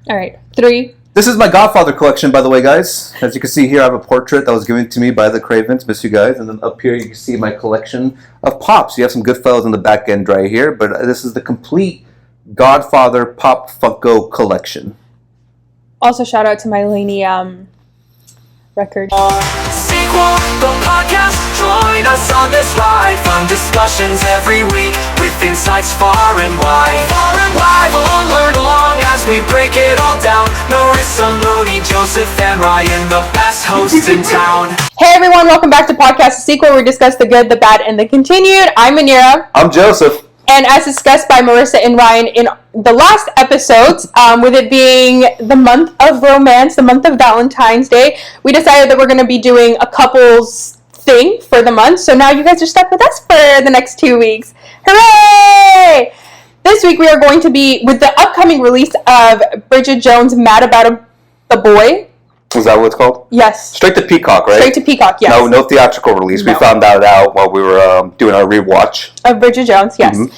All right, 3. This is my Godfather collection, by the way, guys. As you can see here, I have a portrait that was given to me by the Cravens. Miss you guys. And then up here, you can see my collection of pops. You have some Goodfellas in the back end right here, but this is the complete Godfather Pop Funko collection. Also, shout out to my Lainey record. Sequel, the podcast. Join us on this ride. Fun discussions every week with insights far and wide. Far and wide, we'll learn along as we break it all down. Marissa, Looney, Joseph, and Ryan, the best hosts in town. Hey everyone, welcome back to Podcast Sequel, where we discuss the good, the bad, and the continued. I'm Manira. I'm Joseph. And as discussed by Marissa and Ryan in the last episodes, with it being the month of romance, the month of Valentine's Day, we decided that we're going to be doing a couples thing for the month. So now you guys are stuck with us for the next 2 weeks. Hooray! This week we are going to be with the upcoming release of Bridget Jones' Mad About a Boy. Is that what it's called? Yes. Straight to Peacock, right? Straight to Peacock, yes. No theatrical release. No. We found that out while we were doing our rewatch. Of Bridget Jones, yes. Mm-hmm.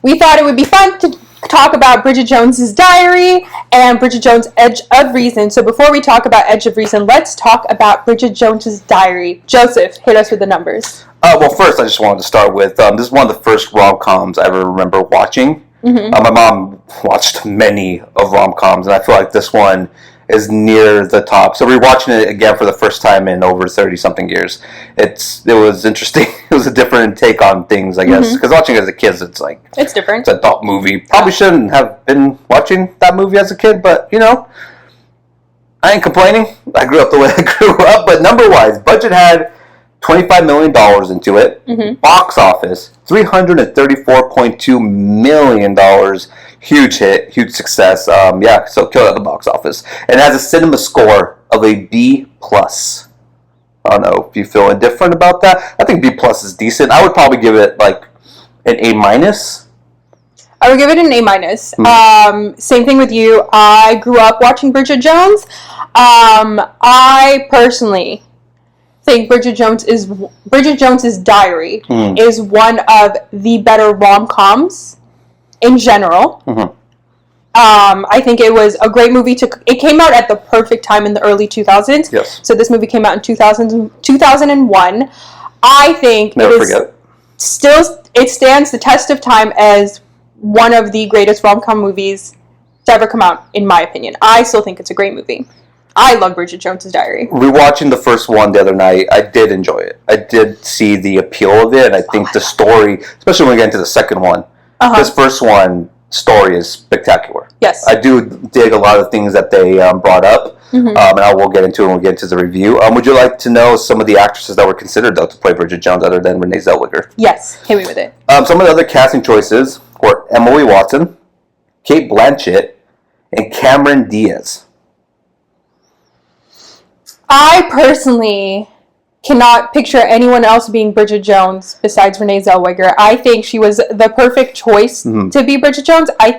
We thought it would be fun to talk about Bridget Jones' Diary and Bridget Jones' Edge of Reason. So before we talk about Edge of Reason, let's talk about Bridget Jones' Diary. Joseph, hit us with the numbers. Well, first, I just wanted to start with, this is one of the first rom-coms I ever remember watching. Mm-hmm. My mom watched many of rom-coms, and I feel like this one is near the top. So rewatching it again for the first time in over 30-something years. It was interesting. It was a different take on things, I guess. Because watching it as a kid, it's like... It's different. It's an adult movie. Probably shouldn't have been watching that movie as a kid, but, you know, I ain't complaining. I grew up the way I grew up. But number-wise, budget had $25 million into it. Mm-hmm. Box office, $334.2 million. Huge hit, huge success. So killed at the box office. And it has a cinema score of a B+. I don't know if you feel indifferent about that. I think B+ is decent. I would probably give it like an A-. I would give it an A-. Same thing with you. I grew up watching Bridget Jones. I personally think Bridget Jones' Diary is one of the better rom-coms in general. Mm-hmm. I think it was a great movie. It came out at the perfect time in the early 2000s. Yes. So this movie came out in 2001. I think it stands the test of time as one of the greatest rom-com movies to ever come out, in my opinion. I still think it's a great movie. I love Bridget Jones' Diary. Rewatching the first one the other night, I did enjoy it. I did see the appeal of it, and I think the story, especially when we get into the second one, this first one story is spectacular. Yes. I do dig a lot of things that they brought up, and I will get into it when we get into the review. Would you like to know some of the actresses that were considered, though, to play Bridget Jones other than Renee Zellweger? Yes, hit me with it. Some of the other casting choices were Emily Watson, Cate Blanchett, and Cameron Diaz. I personally cannot picture anyone else being Bridget Jones besides Renee Zellweger. I think she was the perfect choice to be Bridget Jones. I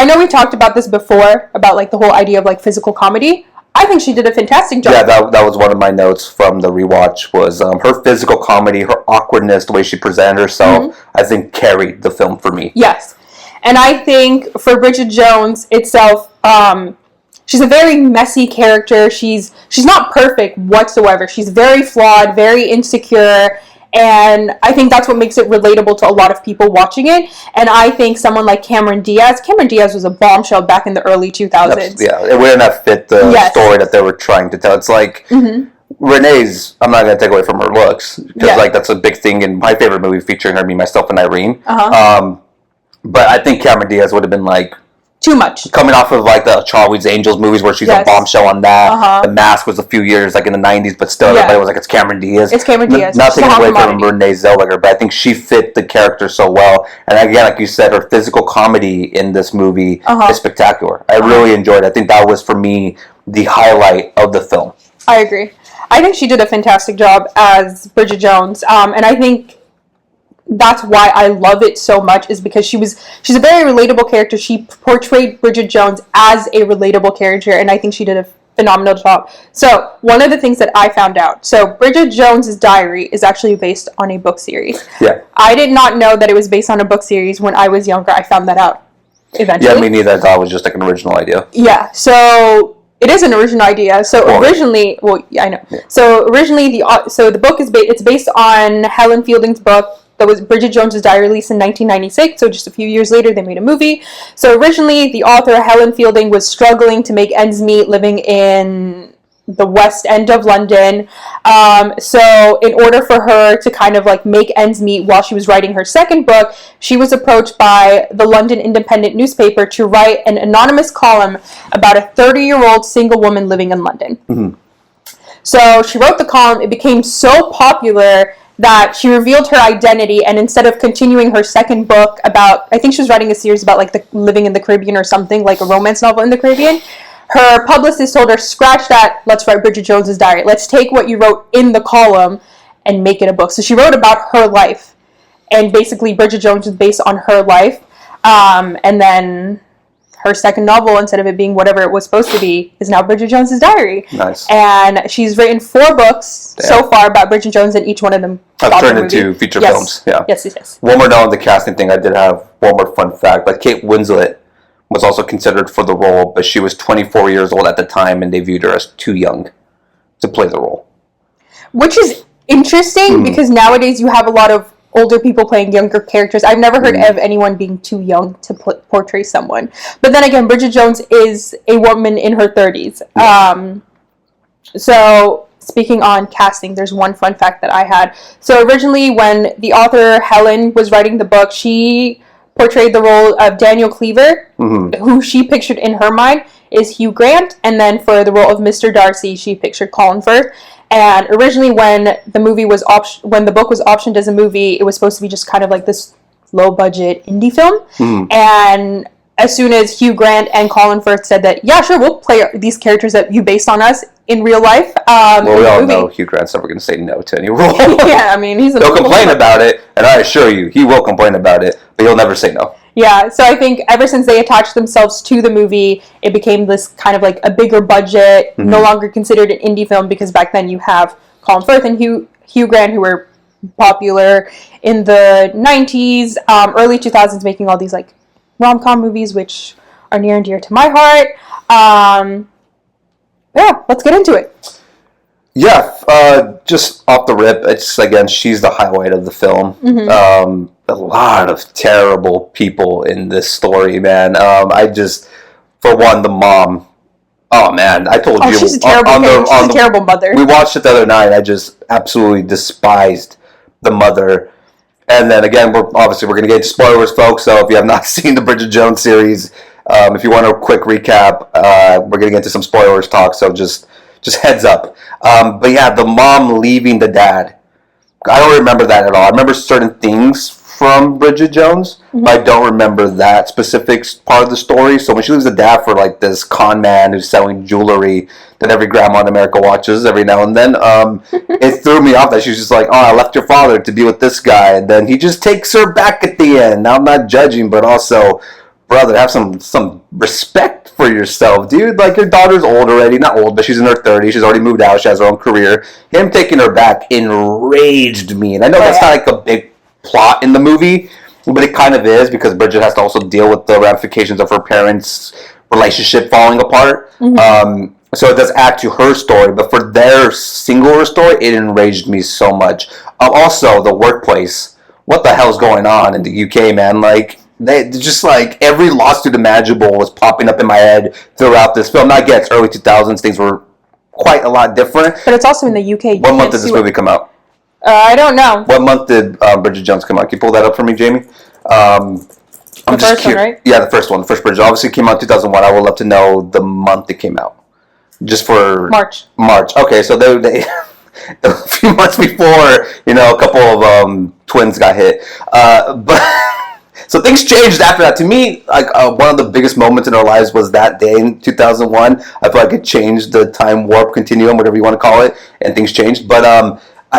know we talked about this before, about like the whole idea of like physical comedy. I think she did a fantastic job. Yeah, that was one of my notes from the rewatch, was her physical comedy, her awkwardness, the way she presented herself, I think carried the film for me. Yes. And I think for Bridget Jones itself, she's a very messy character. She's not perfect whatsoever. She's very flawed, very insecure, and I think that's what makes it relatable to a lot of people watching it. And I think someone like Cameron Diaz was a bombshell back in the early 2000s. Yeah, it wouldn't have fit the story that they were trying to tell. It's like Renee's, I'm not going to take away from her looks, because like that's a big thing in my favorite movie featuring her, Me, Myself, and Irene. But I think Cameron Diaz would have been like too much. Coming off of like the Charlie's Angels movies where she's a bombshell on that. The Mask was a few years like in the 90s, but still everybody was like, it's Cameron Diaz. It's Cameron Diaz. Not taking away from Renee Zellweger, but I think she fit the character so well. And again, like you said, her physical comedy in this movie is spectacular. I really enjoyed it. I think that was, for me, the highlight of the film. I agree. I think she did a fantastic job as Bridget Jones. And I think that's why I love it so much, is because she's a very relatable character. She portrayed Bridget Jones as a relatable character, and I think she did a phenomenal job. So one of the things that I found out, so Bridget Jones' Diary is actually based on a book series. Yeah. I did not know that it was based on a book series when I was younger. I found that out. eventually. Yeah, me neither. I thought it was just like an original idea. Yeah, so it is an original idea. So originally, I know. Yeah. So originally, the book is it's based on Helen Fielding's book that was Bridget Jones's Diary, released in 1996. So just a few years later, they made a movie. So originally, the author Helen Fielding was struggling to make ends meet, living in the West End of London. So in order for her to kind of like make ends meet while she was writing her second book, she was approached by the London Independent newspaper to write an anonymous column about a 30-year-old single woman living in London. Mm-hmm. So she wrote the column. It became so popular that she revealed her identity, and instead of continuing her second book about, I think she was writing a series about like the living in the Caribbean or something, like a romance novel in the Caribbean, her publicist told her, scratch that, let's write Bridget Jones's Diary. Let's take what you wrote in the column and make it a book. So she wrote about her life. And basically, Bridget Jones is based on her life. And then her second novel, instead of it being whatever it was supposed to be, is now Bridget Jones's Diary. Nice. And she's written 4 books so far about Bridget Jones, and each one of them have turned into feature films. Yeah. Yes. One more note on the casting thing. I did have one more fun fact. Like Kate Winslet was also considered for the role, but she was 24 years old at the time, and they viewed her as too young to play the role. Which is interesting, because nowadays you have a lot of older people playing younger characters. I've never heard of anyone being too young to portray someone. But then again, Bridget Jones is a woman in her 30s. So speaking on casting, there's one fun fact that I had. So originally, when the author Helen was writing the book, she portrayed the role of Daniel Cleaver, who she pictured in her mind is Hugh Grant, and then for the role of Mr. Darcy, she pictured Colin Firth. And originally, when the book was optioned as a movie, it was supposed to be just kind of like this low-budget indie film. And as soon as Hugh Grant and Colin Firth said that, yeah, sure, we'll play these characters that you based on us in real life. Well, we all know Hugh Grant's never going to say no to any role. Yeah, I mean, he'll complain about it, and I assure you, he will complain about it, but he'll never say no. Yeah, so I think ever since they attached themselves to the movie, it became this kind of like a bigger budget, no longer considered an indie film, because back then you have Colin Firth and Hugh Grant, who were popular in the 90s, early 2000s, making all these like rom-com movies, which are near and dear to my heart. Yeah, let's get into it. Yeah, just off the rip, it's again, she's the highlight of the film. A lot of terrible people in this story, man. For one, the mom. Oh man, I told you. She's a terrible mother. We watched it the other night. I just absolutely despised the mother. And then again, we're going to get into spoilers, folks. So if you have not seen the Bridget Jones series, if you want a quick recap, we're going to get into some spoilers talk. So just heads up. But yeah, the mom leaving the dad. I don't remember that at all. I remember certain things from Bridget Jones, but I don't remember that specific part of the story. So when she leaves the dad for like this con man who's selling jewelry that every grandma in America watches every now and then, it threw me off that she's just like, oh, I left your father to be with this guy, and then he just takes her back at the end. Now I'm not judging, but also, brother, have some respect for yourself, dude. Like, your daughter's old already. Not old, but she's in her 30s. She's already moved out. She has her own career. Him taking her back enraged me. And I know that's not like a big plot in the movie, but it kind of is, because Bridget has to also deal with the ramifications of her parents' relationship falling apart. So it does add to her story, but for their singular story, it enraged me so much. Also, the workplace. What the hell's going on in the UK, man? Like, they just like every lawsuit imaginable was popping up in my head throughout this film. I get it's early 2000s, things were quite a lot different. But it's also in the UK. What month did this movie come out? I don't know. What month did Bridget Jones come out? Can you pull that up for me, Jamie? The first one, right? Yeah, the first one. The first Bridget. Obviously came out in 2001. I would love to know the month it came out. Just for... March. Okay, so they a few months before, a couple of twins got hit. But... So things changed after that. To me, like one of the biggest moments in our lives was that day in 2001. I feel like it changed the time warp continuum, whatever you want to call it, and things changed. But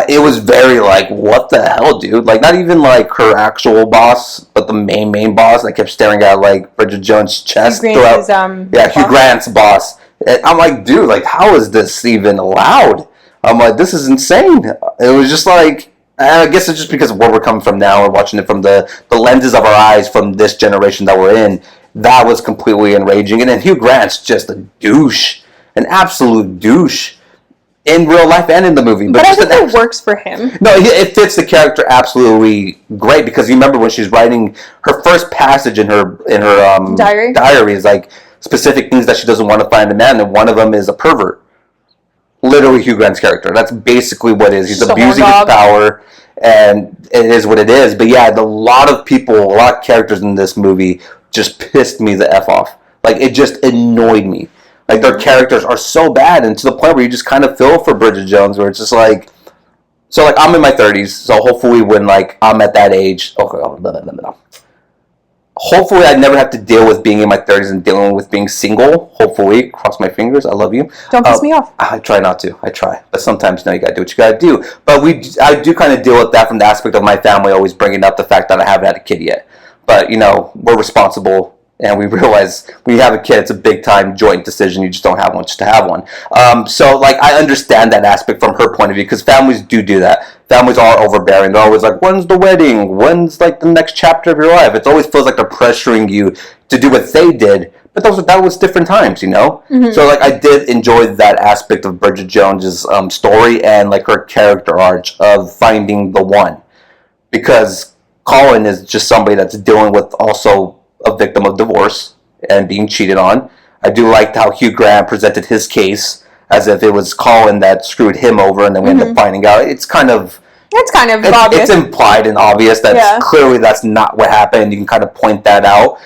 it was very like, what the hell, dude? Like, not even like her actual boss, but the main boss. I kept staring at like Bridget Jones' chest throughout. Hugh Grant's boss. And I'm like, dude, like, how is this even allowed? I'm like, this is insane. It was just like. I guess it's just because of where we're coming from now. We're watching it from the lenses of our eyes from this generation that we're in. that was completely enraging. And then Hugh Grant's just a douche, an absolute douche. In real life and in the movie. But I think it works for him. No, it fits the character absolutely great, because you remember when she's writing her first passage in her diary is like specific things that she doesn't want to find in a man, and one of them is a pervert. Literally Hugh Grant's character. That's basically what it is. He's abusing his power, and it is what it is. But yeah, a lot of characters in this movie just pissed me the F off. Like, it just annoyed me. Like, their characters are so bad, and to the point where you just kind of feel for Bridget Jones, where it's just like, so like, I'm in my 30s, so hopefully when like I'm at that age, hopefully I never have to deal with being in my 30s and dealing with being single. Hopefully, cross my fingers. I love you. Don't piss me off. I try not to. I try, but sometimes you gotta do what you gotta do. But I do kind of deal with that from the aspect of my family always bringing up the fact that I haven't had a kid yet. But we're responsible. And we realize when you have a kid, it's a big-time joint decision. You just don't have one just to have one. So, like, I understand that aspect from her point of view, because families do that. Families are overbearing. They're always like, when's the wedding? When's, like, the next chapter of your life? It always feels like they're pressuring you to do what they did. But that was different times, Mm-hmm. So, like, I did enjoy that aspect of Bridget Jones's story and, like, her character arc of finding the one. Because Colin is just somebody that's dealing with also a victim of divorce and being cheated on. I do like how Hugh Grant presented his case as if it was Colin that screwed him over, and then we end up finding out it's kind of obvious. It's implied and obvious that clearly that's not what happened. You can kind of point that out,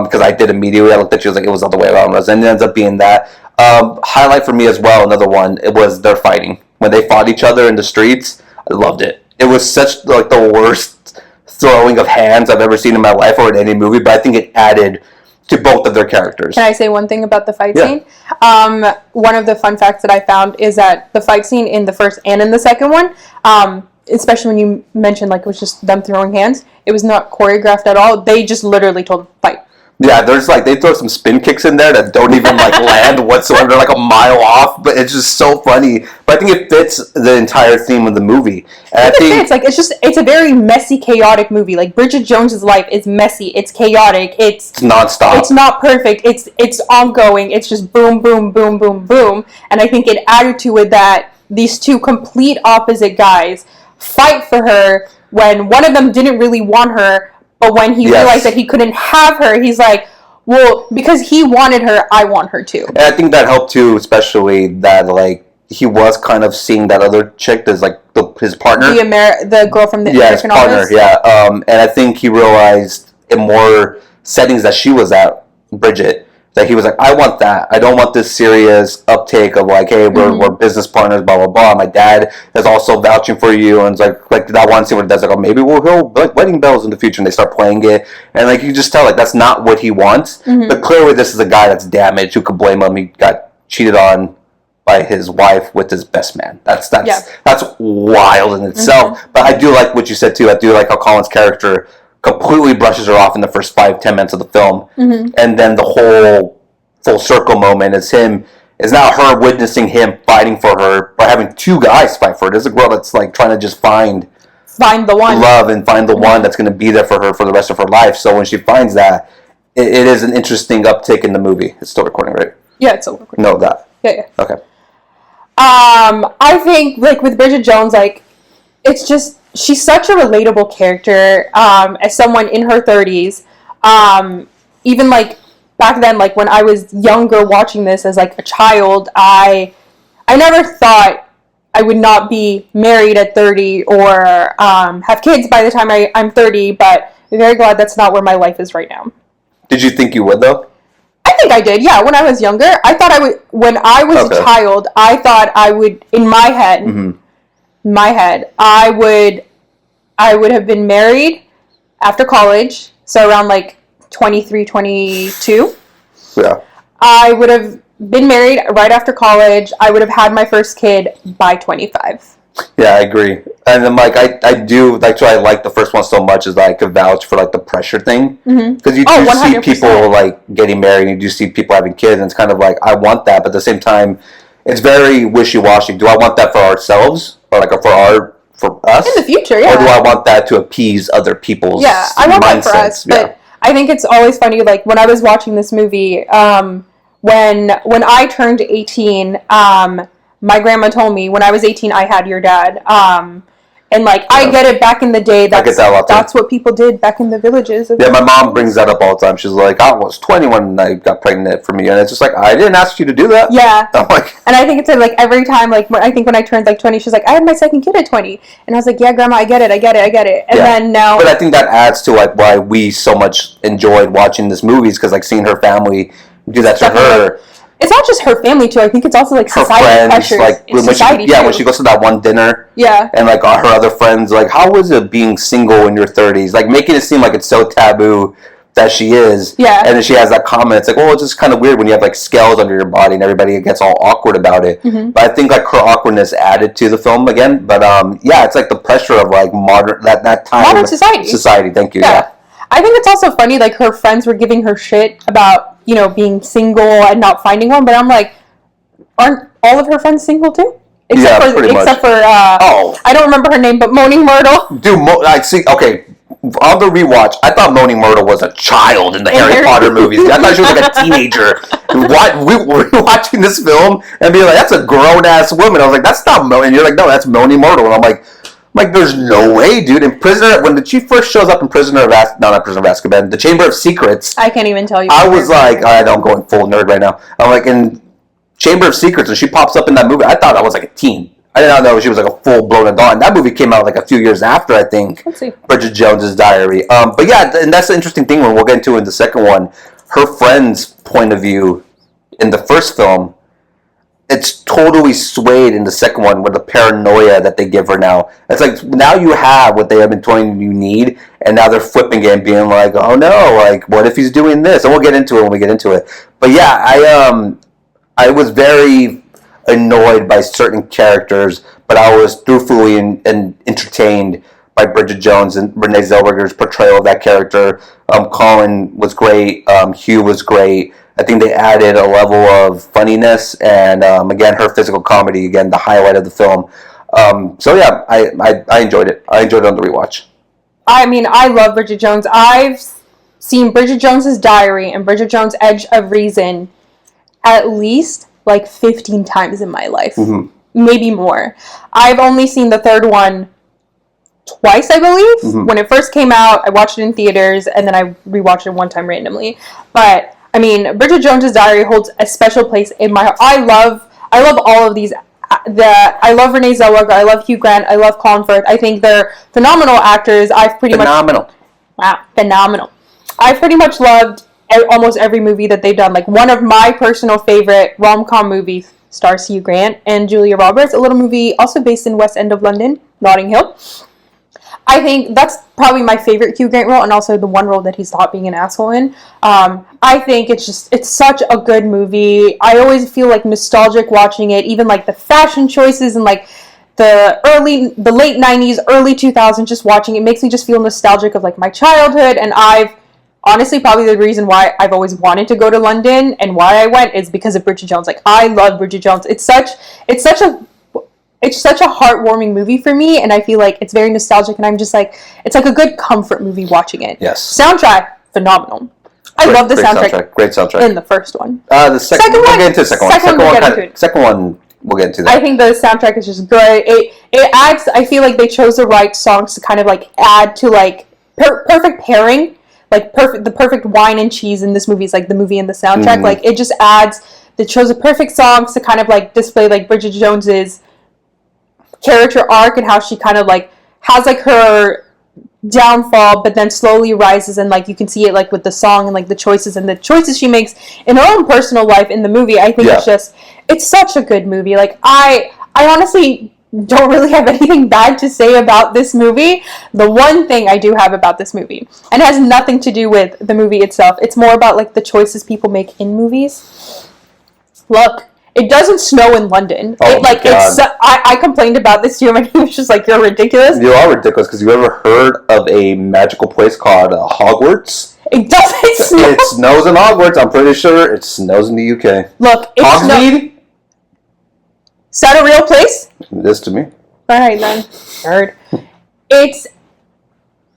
because I did immediately. I looked at you, like, it was the other way around, and it ends up being that. Highlight for me as well, another one, it was their fighting. When they fought each other in the streets, I loved it. It was such, like, the worst throwing of hands I've ever seen in my life or in any movie, but I think it added to both of their characters. Can I say one thing about the fight scene? One of the fun facts that I found is that the fight scene in the first and in the second one, especially when you mentioned, like, it was just them throwing hands, it was not choreographed at all. They just literally told them, fight. Yeah, there's like, they throw some spin kicks in there that don't even like land whatsoever. They're like a mile off, but it's just so funny. But I think it fits the entire theme of the movie. And I think it fits. It's a very messy, chaotic movie. Like, Bridget Jones's life is messy. It's chaotic. It's nonstop. It's not perfect. It's ongoing. It's just boom, boom, boom, boom, boom. And I think it added to it that these two complete opposite guys fight for her when one of them didn't really want her. But when he realized that he couldn't have her, he's like, well, because he wanted her, I want her too. And I think that helped too, especially that, like, he was kind of seeing that other chick as, like, his partner. The girl from the American Office? And I think he realized in more settings that she was at, Bridget, that he was like, I want that. I don't want this serious uptake of, like, hey, we're business partners, blah, blah, blah. My dad is also vouching for you. And it's like I want to see what it does. Like, oh, maybe we'll hear, like, wedding bells in the future. And they start playing it. And, like, you just tell, like, that's not what he wants. But clearly this is a guy that's damaged. Who could blame him? He got cheated on by his wife with his best man. That's wild in itself. But I do like what you said, too. I do like how Colin's character completely brushes her off in the first 5-10 minutes of the film, and then the whole full circle moment is now her witnessing him fighting for her by having two guys fight for her. There's a girl that's like trying to just find the one, love, and find the one that's going to be there for her for the rest of her life. So when she finds that, it is an interesting uptick in the movie. It's still recording, right? Yeah, it's still recording. No, that. Yeah. Okay. I think, like, with Bridget Jones, like, it's just, she's such a relatable character, as someone in her 30s. Even, like, back then, like, when I was younger watching this as, like, a child, I never thought I would not be married at 30 or have kids by the time I'm 30, but I'm very glad that's not where my life is right now. Did you think you would, though? I think I did, yeah. When I was younger, I thought I would, when I was a child, I thought I would, in my head, I would have been married after college, so around like 23, 22. Yeah. I would have been married right after college. I would have had my first kid by 25. Yeah, I agree. And then, like, I do, that's why I like the first one so much, is that I could vouch for, like, the pressure thing. Because you do see people, like, getting married, and you do see people having kids, and it's kind of like, I want that, but at the same time, it's very wishy-washy. Do I want that for ourselves? Or, like, for us? In the future, yeah. Or do I want that to appease other people's I want that for us, yeah. But I think it's always funny, like, when I was watching this movie, when I turned 18, my grandma told me, when I was 18, I had your dad. And, like, I get it, back in the day, that's what people did back in the villages. Yeah, my mom brings that up all the time. She's like, I was 20 when I got pregnant from you. And it's just like, I didn't ask you to do that. Yeah. I'm like, and I think it's like every time, like, when I turned, like, 20, she's like, I had my second kid at 20. And I was like, yeah, Grandma, I get it. And then now... But I think that adds to, like, why we so much enjoyed watching this movies, because, like, seeing her family do that to her... It's not just her family, too. I think it's also, like, her society friends, pressures. like, when she goes to that one dinner, and, like, all her other friends, like, how is it being single in your 30s? Like, making it seem like it's so taboo that she is. Yeah. And then she has that comment. It's like, well, it's just kind of weird when you have, like, scales under your body and everybody gets all awkward about it. Mm-hmm. But I think, like, her awkwardness added to the film again. But, yeah, it's, like, the pressure of, like, that time. Modern society. Society, thank you, yeah. I think it's also funny, like, her friends were giving her shit about, you know, being single and not finding one. But I'm like, aren't all of her friends single too? Except for I don't remember her name, but Moaning Myrtle. Dude, I see. Okay, on the rewatch, I thought Moaning Myrtle was a child in the Harry Potter movies. I thought she was like a teenager. We were watching this film and being like, "That's a grown ass woman." I was like, "That's not Moaning." And you're like, "No, that's Moaning Myrtle." And I'm like, there's no way, dude. In when she first shows up in not Prisoner of Azkaban, the Chamber of Secrets. I can't even tell you. I was like, I don't going full nerd right now. I'm like, in Chamber of Secrets, and she pops up in that movie. I thought I was like a teen. I did not know she was like a full-blown adult. And that movie came out like a few years after, I think. Let's see. Bridget Jones' Diary. But yeah, and that's the interesting thing when we'll get into in the second one. Her friend's point of view in the first film, it's totally swayed in the second one with the paranoia that they give her now. It's like, now you have what they have been telling you need, and now they're flipping it and being like, oh no, like, what if he's doing this? And we'll get into it when we get into it. But yeah, I was very annoyed by certain characters, but I was truthfully and entertained by Bridget Jones and Renee Zellweger's portrayal of that character. Colin was great. Hugh was great. I think they added a level of funniness, and again, her physical comedy, again, the highlight of the film. So yeah, I enjoyed it. I enjoyed it on the rewatch. I mean, I love Bridget Jones. I've seen Bridget Jones' Diary and Bridget Jones' Edge of Reason at least like 15 times in my life. Mm-hmm. Maybe more. I've only seen the third one twice, I believe. Mm-hmm. When it first came out, I watched it in theaters, and then I rewatched it one time randomly. But I mean, Bridget Jones' Diary holds a special place in my heart. I love all of these. I love Renee Zellweger. I love Hugh Grant. I love Colin Firth. I think they're phenomenal actors. Phenomenal. I've pretty much loved almost every movie that they've done. Like, one of my personal favorite rom-com movies stars Hugh Grant and Julia Roberts. A little movie also based in West End of London, Notting Hill. I think that's probably my favorite Hugh Grant role, and also the one role that he stopped being an asshole in. I think it's such a good movie. I always feel like nostalgic watching it, even like the fashion choices and like the late 90s, early 2000s, just watching it makes me just feel nostalgic of like my childhood. And honestly, probably the reason why I've always wanted to go to London and why I went is because of Bridget Jones. Like, I love Bridget Jones. It's such a heartwarming movie for me, and I feel like it's very nostalgic, and I'm just like, it's like a good comfort movie watching it. Yes. Soundtrack, phenomenal. I love the soundtrack. Great soundtrack. In the first one. The second one. We'll get into the second one. Second one, we'll get into that. I think the soundtrack is just great. It adds, I feel like they chose the right songs to kind of like add to like perfect pairing. Like the perfect wine and cheese in this movie is like the movie and the soundtrack. Mm-hmm. Like, it just adds, they chose the perfect songs to kind of like display like Bridget Jones's character arc and how she kind of like has like her downfall, but then slowly rises, and like you can see it like with the song and like the choices she makes in her own personal life in the movie. I think it's such a good movie. Like, I honestly don't really have anything bad to say about this movie. The one thing I do have about this movie, and it has nothing to do with the movie itself, it's more about like the choices people make in movies. Look, it doesn't snow in London. I complained about this to you, and he was just like, you're ridiculous. You are ridiculous, because you ever heard of a magical place called Hogwarts? It doesn't snow. It snows in Hogwarts. I'm pretty sure it snows in the UK. Look, Hogsmeade? Is that a real place? It is to me. Alright then. Heard. It's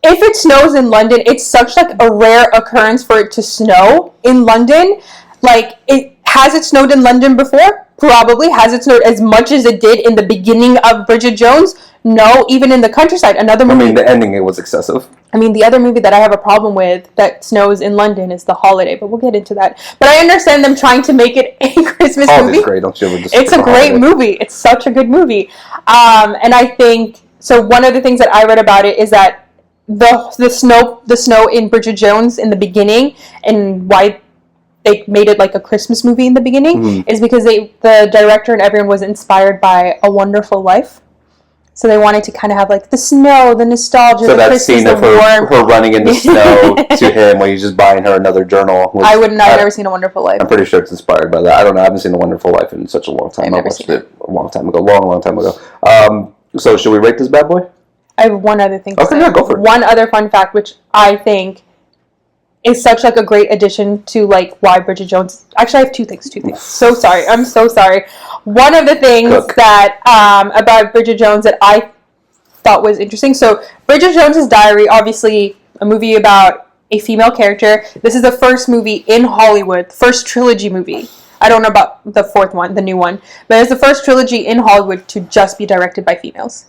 if it snows in London, it's such like a rare occurrence for it to snow in London. Like, has it snowed in London before? Probably. Has it snowed as much as it did in the beginning of Bridget Jones? No. Even in the countryside, another movie. I mean, the ending, it was excessive. I mean, the other movie that I have a problem with that snows in London is The Holiday, but we'll get into that. But I understand them trying to make it a Christmas movie. Great. Don't you ever just it's a great movie. It's such a good movie. And I think, so one of the things that I read about it is that the snow in Bridget Jones in the beginning, and why they made it like a Christmas movie in the beginning, is because the director and everyone was inspired by A Wonderful Life. So they wanted to kind of have like the snow, the nostalgia, so the that scene of her running in the snow to him, where he's just buying her another journal. I've never seen A Wonderful Life. I'm pretty sure it's inspired by that. I don't know. I haven't seen A Wonderful Life in such a long time. I watched it a long time ago. Long time ago. So should we rate this bad boy? I have one other thing to say. Yeah, go for it. One other fun fact, which I think is such like a great addition to like why Bridget Jones. Actually, I have two things. So sorry. I'm so sorry. One of the things that about Bridget Jones that I thought was interesting. So Bridget Jones's Diary, obviously a movie about a female character. This is the first movie in Hollywood, first trilogy movie. I don't know about the fourth one, the new one, but it's the first trilogy in Hollywood to just be directed by females.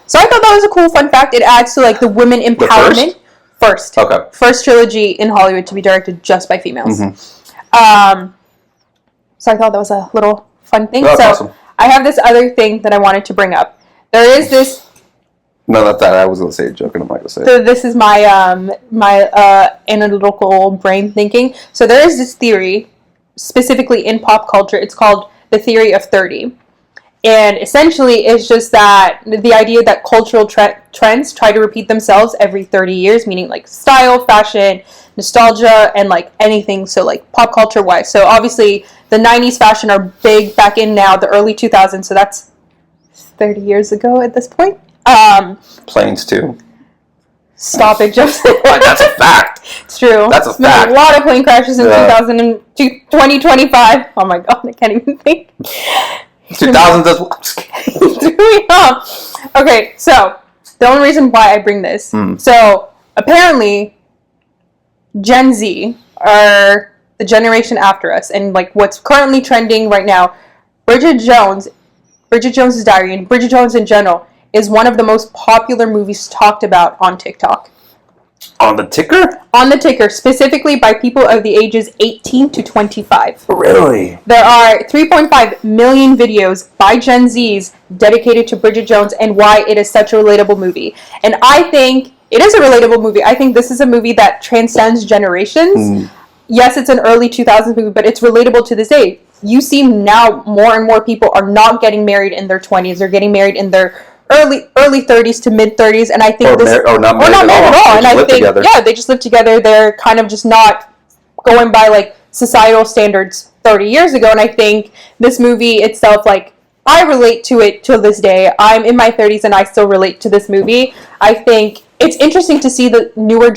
So I thought that was a cool fun fact. It adds to like the women empowerment. First. Okay. First trilogy in Hollywood to be directed just by females. Mm-hmm. So I thought that was a little fun thing. That's awesome. I have this other thing that I wanted to bring up. There is this. No, not that. I was going to say a joke, and I'm not going to say it. So this is my my analytical brain thinking. So there is this theory, specifically in pop culture. It's called the theory of 30. And essentially, it's just that the idea that cultural trends try to repeat themselves every 30 years, meaning like style, fashion, nostalgia, and like anything. So like pop culture wise. So obviously, the 90s fashion are big back in now, the early 2000s. So that's 30 years ago at this point. Planes too. Stop it, Joseph. That's a fact. It's true. That's a fact. A lot of plane crashes in 2025. Oh my god, I can't even think. 2000s as well. Okay, so the only reason why I bring this. So apparently, Gen Z are the generation after us, and like what's currently trending right now, Bridget Jones's Diary, and Bridget Jones in general, is one of the most popular movies talked about on TikTok. On the ticker? On the ticker, specifically by people of the ages 18 to 25. Really? There are 3.5 million videos by Gen Zs dedicated to Bridget Jones and why it is such a relatable movie. And I think it is a relatable movie. I think this is a movie that transcends generations. Yes, it's an early 2000s movie, but it's relatable to this day. You see now more and more people are not getting married in their 20s. They're getting married in their early 30s to mid 30s, and I think not married at all. And I think they just live together. They're kind of just not going by like societal standards 30 years ago. And I think this movie itself, like I relate to it to this day. I'm in my 30s and I still relate to this movie. I think it's interesting to see the newer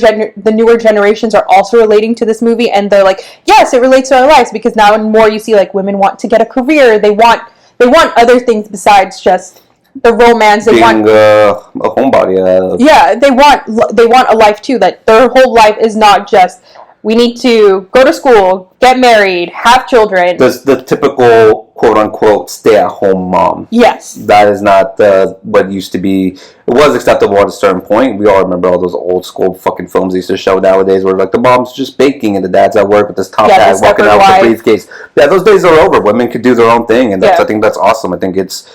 generations are also relating to this movie, and they're like, yes, it relates to our lives, because now and more you see like women want to get a career. They want other things besides just the romance. They want a homebody. Yeah, they want a life too. That their whole life is not just we need to go to school, get married, have children. The typical quote unquote stay at home mom. Yes, that is not what used to be. It was acceptable at a certain point. We all remember all those old school fucking films they used to show nowadays, where like the mom's just baking and the dad's at work with this top hat walking out with a briefcase. Yeah, those days are over. Women could do their own thing, and I think that's awesome. I think it's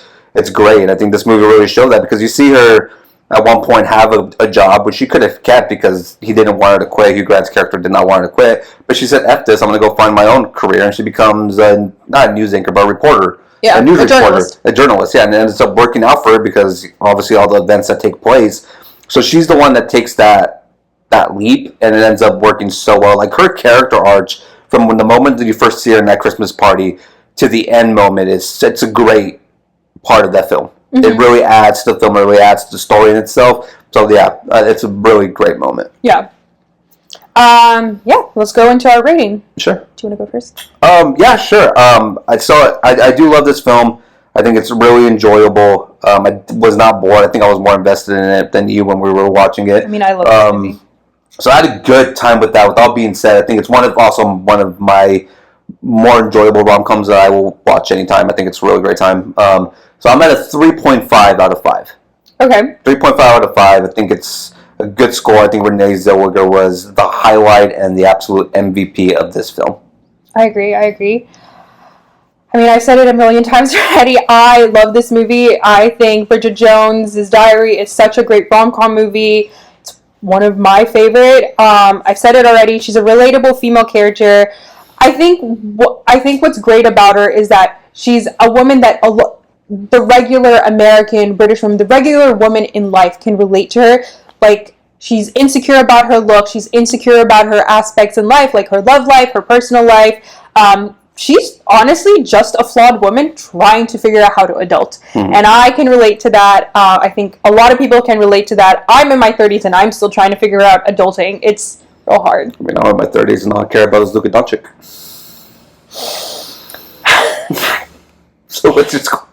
great. And I think this movie really showed that, because you see her at one point have a job, which she could have kept because he didn't want her to quit. Hugh Grant's character did not want her to quit. But she said, F this, I'm going to go find my own career. And she becomes not a news anchor, but a reporter. Yeah, a news reporter. A journalist, yeah. And it ends up working out for her because obviously all the events that take place. So she's the one that takes that leap, and it ends up working so well. Like her character arch, from when the moment that you first see her in that Christmas party to the end moment, it's a great part of that film. Mm-hmm. It really adds to the film. It really adds to the story in itself. So yeah, it's a really great moment. Yeah. Let's go into our rating. Sure. Do you want to go first? Yeah, sure. I do love this film. I think it's really enjoyable. I was not bored. I think I was more invested in it than you when we were watching it. I mean, I love this movie. So I had a good time with that. With all being said, I think it's one of my more enjoyable rom-coms that I will watch anytime. I think it's a really great time. So I'm at a 3.5 out of 5. Okay. 3.5 out of 5. I think it's a good score. I think Renee Zellweger was the highlight and the absolute MVP of this film. I agree. I mean, I've said it a million times already. I love this movie. I think Bridget Jones' Diary is such a great rom-com movie. It's one of my favorite. I've said it already. She's a relatable female character. I think what's great about her is that she's a woman that the regular American British woman, the regular woman in life can relate to her. Like, she's insecure about her look. She's insecure about her aspects in life, like her love life, her personal life. She's honestly just a flawed woman trying to figure out how to adult. And I can relate to that. I think a lot of people can relate to that. I'm in my 30s and I'm still trying to figure out adulting. It's real hard. I mean, I'm in my 30s and all I care about is Luka Doncic. So what's your score?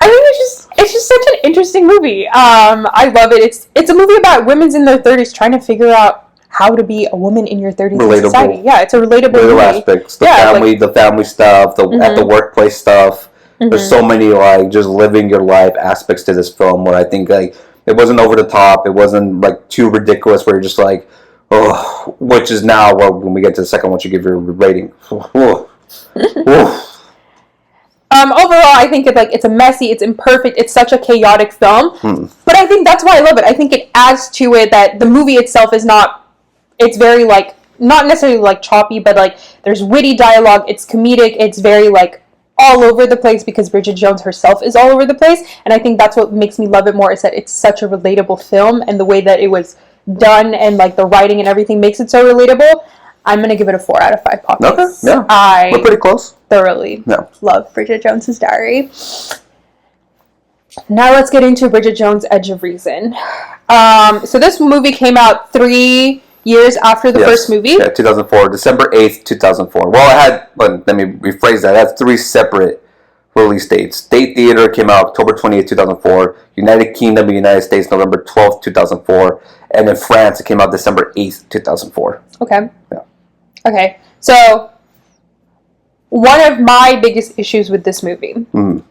I think it's just such an interesting movie. I love it. It's a movie about women in their 30s trying to figure out how to be a woman in your 30s in society. Yeah, it's a relatable movie. Aspects, the family stuff, at the workplace stuff. There's so many like just living your life aspects to this film where I think like it wasn't over the top. It wasn't like too ridiculous where you're just like, oh, which is now when we get to the second one, you give your rating. Overall, I think it's a messy, it's imperfect, it's such a chaotic film. But I think that's why I love it. I think it adds to it that the movie itself is it's very like, not necessarily like choppy, but like there's witty dialogue, it's comedic, it's very like all over the place because Bridget Jones herself is all over the place. And I think that's what makes me love it more, is that it's such a relatable film, and the way that it was done and like the writing and everything makes it so relatable. I'm going to give it a 4 out of 5 pockets. Okay, yeah. We're pretty close. Thoroughly love Bridget Jones' Diary. Now let's get into Bridget Jones' Edge of Reason. So this movie came out 3 years after the first movie. Yeah, 2004, December 8th, 2004. Well, let me rephrase that. That's 3 separate release dates. State Theater came out October 28th, 2004. United Kingdom and United States, November 12th, 2004. And in France, it came out December 8th, 2004. Okay. Yeah. Okay. So, one of my biggest issues with this movie. You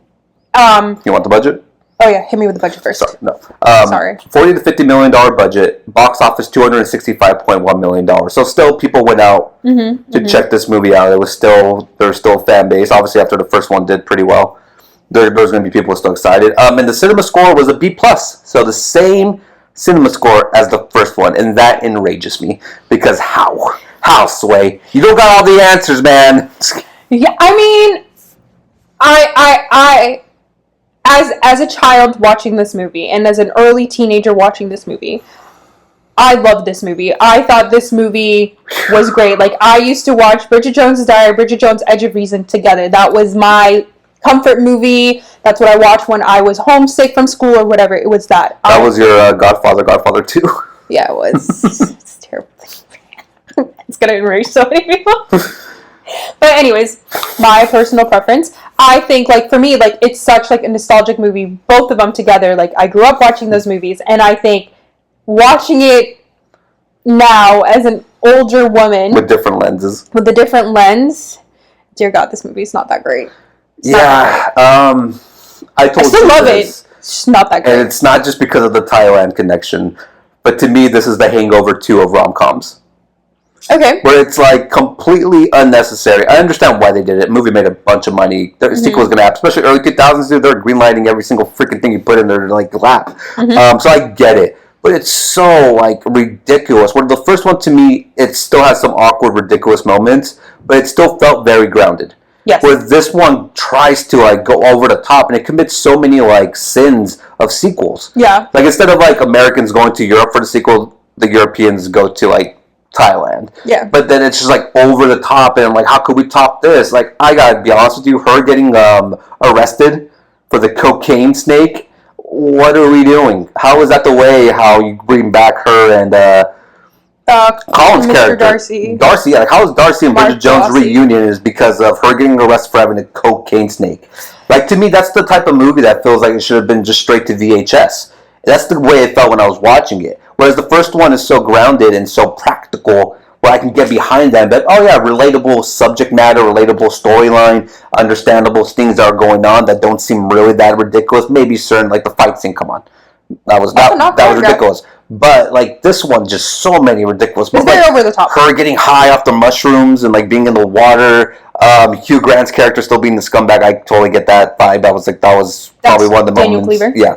want the budget? Oh yeah, hit me with the budget first. Sorry, no. Sorry. $40 to $50 million budget. Box office $265.1 million. So still, people went out to check this movie out. There's still a fan base. Obviously, after the first one did pretty well, there's going to be people still excited. And the cinema score was a B+. So the same cinema score as the first one, and that enrages me because how, Sway? You don't got all the answers, man. Yeah, I mean, I as a child watching this movie and as an early teenager watching this movie, I loved this movie. I thought this movie was great. Like, I used to watch Bridget Jones' Diary, Bridget Jones' Edge of Reason together. That was my comfort movie. That's what I watched when I was homesick from school or whatever. It was that. That was your Godfather 2. Yeah, it was. It's terrible. It's going to enrage so many people. But anyways, my personal preference. I think, like, for me, like, it's such, like, a nostalgic movie. Both of them together. Like, I grew up watching those movies. And I think watching it now as an older woman. With different lenses. With a different lens. Dear God, this movie is not that great. I still love it. It's just not that great. And it's not just because of the Thailand connection. But to me, this is the Hangover 2 of rom-coms. Okay. Where it's like completely unnecessary. I understand why they did it. The movie made a bunch of money. The sequel was going to happen, especially early 2000s. Dude, they're greenlighting every single freaking thing you put in their like lap. So I get it, but it's so like ridiculous. Where the first one to me, it still has some awkward, ridiculous moments, but it still felt very grounded. Yes. Where this one tries to like go over the top, and it commits so many like sins of sequels. Yeah. Like instead of like Americans going to Europe for the sequel, the Europeans go to like Thailand. Yeah. But then it's just like over the top, and like, how could we top this? Like, I gotta be honest with you, her getting arrested for the cocaine snake. What are we doing? How is that the way how you bring back her and Colin's Mr. character, Darcy. like how is Darcy and Bridget Jones' Darcy. reunion is because of her getting arrested for having a cocaine snake. Like, to me, that's the type of movie that feels like it should have been just straight to VHS. That's the way it felt when I was watching it. Whereas the first one is so grounded and so practical, where I can get behind that. But oh yeah, relatable subject matter, relatable storyline, understandable things that are going on that don't seem really that ridiculous. Maybe certain, like the fight scene. Come on, that was ridiculous. But like this one, just so many ridiculous. It's very over the top. Her getting high off the mushrooms and like being in the water. Hugh Grant's character still being the scumbag. I totally get that vibe. That was probably one of the Daniel moments. Cleaver. Yeah.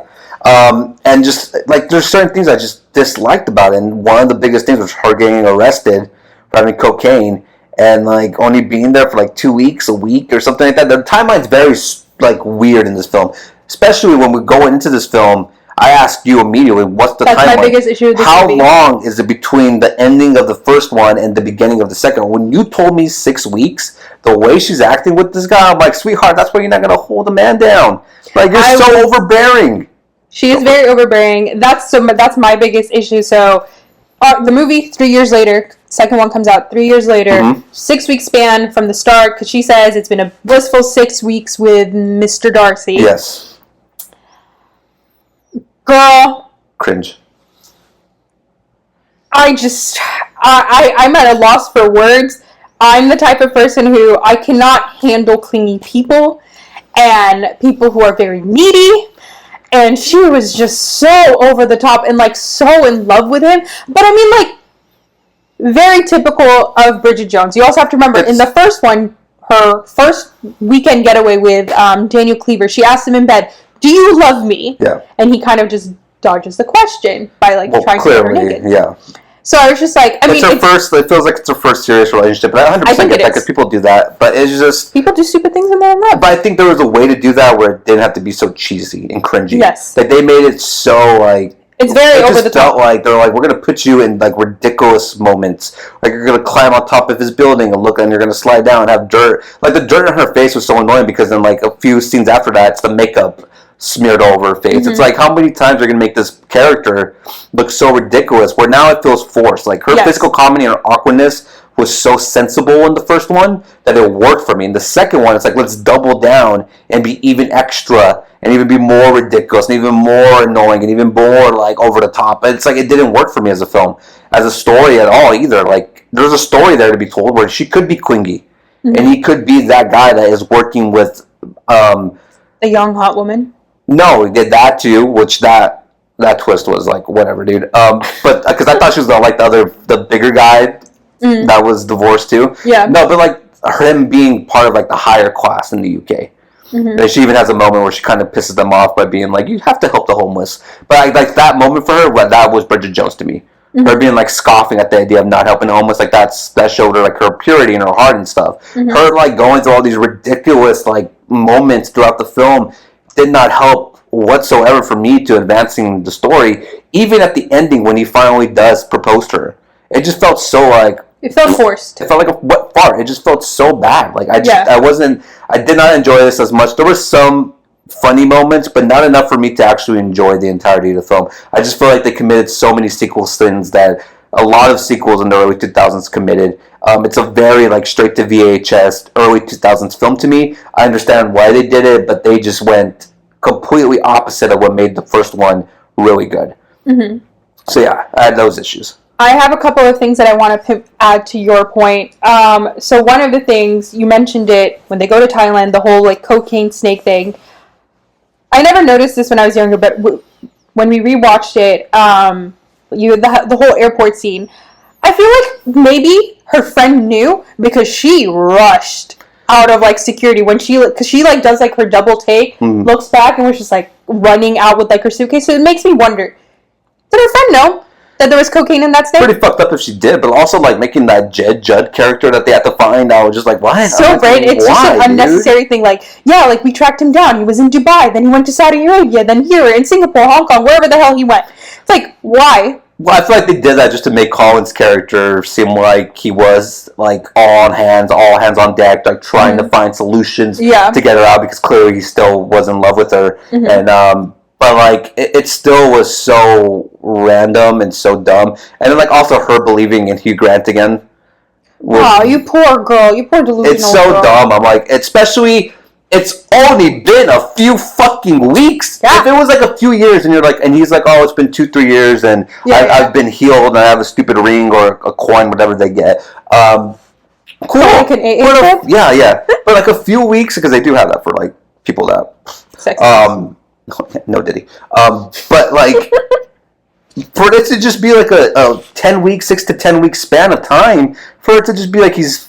And just like there's certain things I just disliked about it. And one of the biggest things was her getting arrested for having cocaine and like only being there for like 2 weeks, a week, or something like that. The timeline's very like weird in this film, especially when we go into this film. I asked you immediately, what's the timeline? That's my biggest issue with this How movie. long is it between the ending of the first one and the beginning of the second one? When you told me 6 weeks, the way she's acting with this guy, I'm like, sweetheart, that's why you're not going to hold a man down. Like, you're so overbearing. She is very overbearing. That's my biggest issue. So, the movie, 3 years later, second one comes out 3 years later, 6 week span from the start, because she says it's been a blissful 6 weeks with Mr. Darcy. Yes. Girl. Cringe. I'm at a loss for words. I'm the type of person who I cannot handle clingy people and people who are very needy. And she was just so over the top and like so in love with him. But I mean, like, very typical of Bridget Jones. You also have to remember in the first one, her first weekend getaway with Daniel Cleaver, she asked him in bed, "Do you love me?" Yeah. And he kind of just dodges the question by like trying to get her naked. Yeah. So I was just like, I mean, it feels like it's her first serious relationship, and I 100% get that because people do that, but it's just people do stupid things in their life. But I think there was a way to do that where it didn't have to be so cheesy and cringy. Yes. Like they made it so like it's very over the top. It just felt like they're like, we're gonna put you in like ridiculous moments. Like you're gonna climb on top of his building and look, and you're gonna slide down and have dirt. Like the dirt on her face was so annoying because then like a few scenes after that, it's the makeup smeared all over her face. Mm-hmm. It's like, how many times are you going to make this character look so ridiculous where now it feels forced? Like her physical comedy and her awkwardness was so sensible in the first one that it worked for me. In the second one, it's like, let's double down and be even extra and even be more ridiculous and even more annoying and even more like over the top. But it's like it didn't work for me as a film, as a story at all either. Like there's a story there to be told where she could be clingy and he could be that guy that is working with a young hot woman. No, he did that too, which that twist was like whatever, dude. But because I thought she was the bigger guy that was divorced too. Yeah. No, but like him being part of like the higher class in the UK. Mm-hmm. She even has a moment where she kind of pisses them off by being like, "You have to help the homeless." But like that moment for her, that was Bridget Jones to me. Mm-hmm. Her being like scoffing at the idea of not helping the homeless, like that showed her like her purity and her heart and stuff. Mm-hmm. Her like going through all these ridiculous like moments throughout the film did not help whatsoever for me to advancing the story. Even at the ending when he finally does propose to her, it just felt so like it felt forced. It felt like a wet fart. It just felt so bad. Like I did not enjoy this as much. There were some funny moments, but not enough for me to actually enjoy the entirety of the film. I just feel like they committed so many sequel sins that a lot of sequels in the early 2000s committed. It's a very like straight to VHS early 2000s film to me. I understand why they did it, but they just went completely opposite of what made the first one really good. Mm-hmm. So yeah, I had those issues. I have a couple of things that I want to add to your point. So one of the things, you mentioned it, when they go to Thailand, the whole like cocaine snake thing. I never noticed this when I was younger, but when we rewatched it, the whole airport scene, I feel like maybe her friend knew because she rushed out of like security when because she like does like her double take, looks back and was just like running out with like her suitcase. So it makes me wonder, did her friend know that there was cocaine in that snake? Pretty fucked up if she did, but also like making that Jed Judd character that they had to find, I was just like, what? So great. It's just an unnecessary thing. Like, yeah, like we tracked him down. He was in Dubai, then he went to Saudi Arabia, then here in Singapore, Hong Kong, wherever the hell he went. It's like, why? Well, I feel like they did that just to make Colin's character seem like he was like all hands on deck, like trying to find solutions to get her out because clearly he still was in love with her. Mm-hmm. And but like it still was so random and so dumb. And then like also her believing in Hugh Grant again. Oh, you poor girl. You poor delusional It's so girl. dumb. I'm like, especially, it's only been a few fucking weeks. Yeah. If it was like a few years and you're like, and he's like, oh, it's been 2-3 years and I've been healed and I have a stupid ring or a coin, whatever they get. Cool. Like an AA clip? Yeah. But like a few weeks, because they do have that for like people that. Sex. No Diddy. But like, for it to just be like a 10 week, 6 to 10 week span of time, for it to just be like he's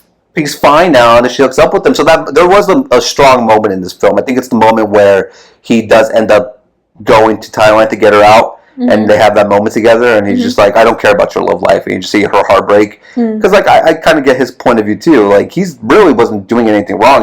fine now and she hooks up with him. So that there was a strong moment in this film. I think it's the moment where he does end up going to Thailand to get her out, and they have that moment together, and he's just like, I don't care about your love life, and you just see her heartbreak. Because like I kind of get his point of view too. Like he's really wasn't doing anything wrong.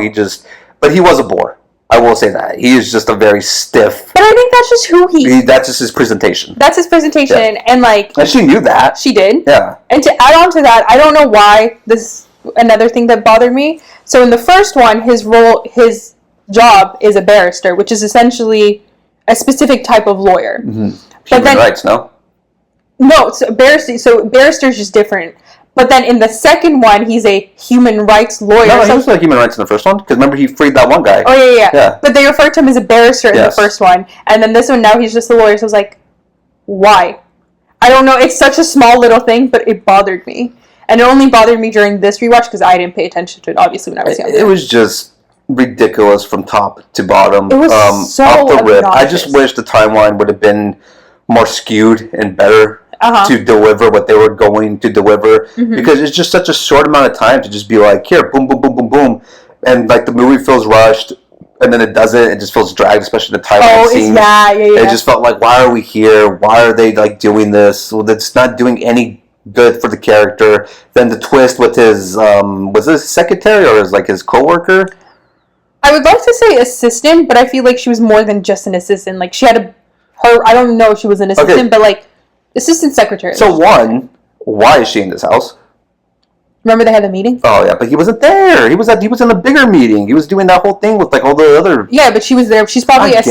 But he was a bore. I will say that. He is just a very stiff. But I think that's just who that's just his presentation. That's his presentation, and like. And she knew that. She did. Yeah. And to add on to that, I don't know why this. Another thing that bothered me. So in the first one, his job is a barrister, which is essentially a specific type of lawyer. Human rights, no? No, so barrister is just different. But then in the second one, he's a human rights lawyer. No, he was like human rights in the first one. Because remember, he freed that one guy. Oh, yeah. But they referred to him as a barrister in the first one. And then this one, now he's just a lawyer. So I was like, why? I don't know. It's such a small little thing, but it bothered me. And it only bothered me during this rewatch because I didn't pay attention to it, obviously, when I was younger. It was just ridiculous from top to bottom. It was so off the rip. I obnoxious. just wish the timeline would have been more skewed and better to deliver what they were going to deliver. Because it's just such a short amount of time to just be like, here, boom, boom, boom, boom, boom. And like the movie feels rushed. And then it doesn't. It just feels dragged, especially the Thailand scene. Yeah. It just felt like, why are we here? Why are they like doing this? Well, it's not doing any good for the character. Then the twist with his was this secretary or his co-worker? I would like to say assistant, but I feel like she was more than just an assistant. Like she had I don't know if she was an assistant, but like assistant secretary. So one, why is she in this house? Remember they had the meeting? Oh yeah, but he wasn't there. He was in a bigger meeting. He was doing that whole thing with like all the other. Yeah, but she was there. She's probably a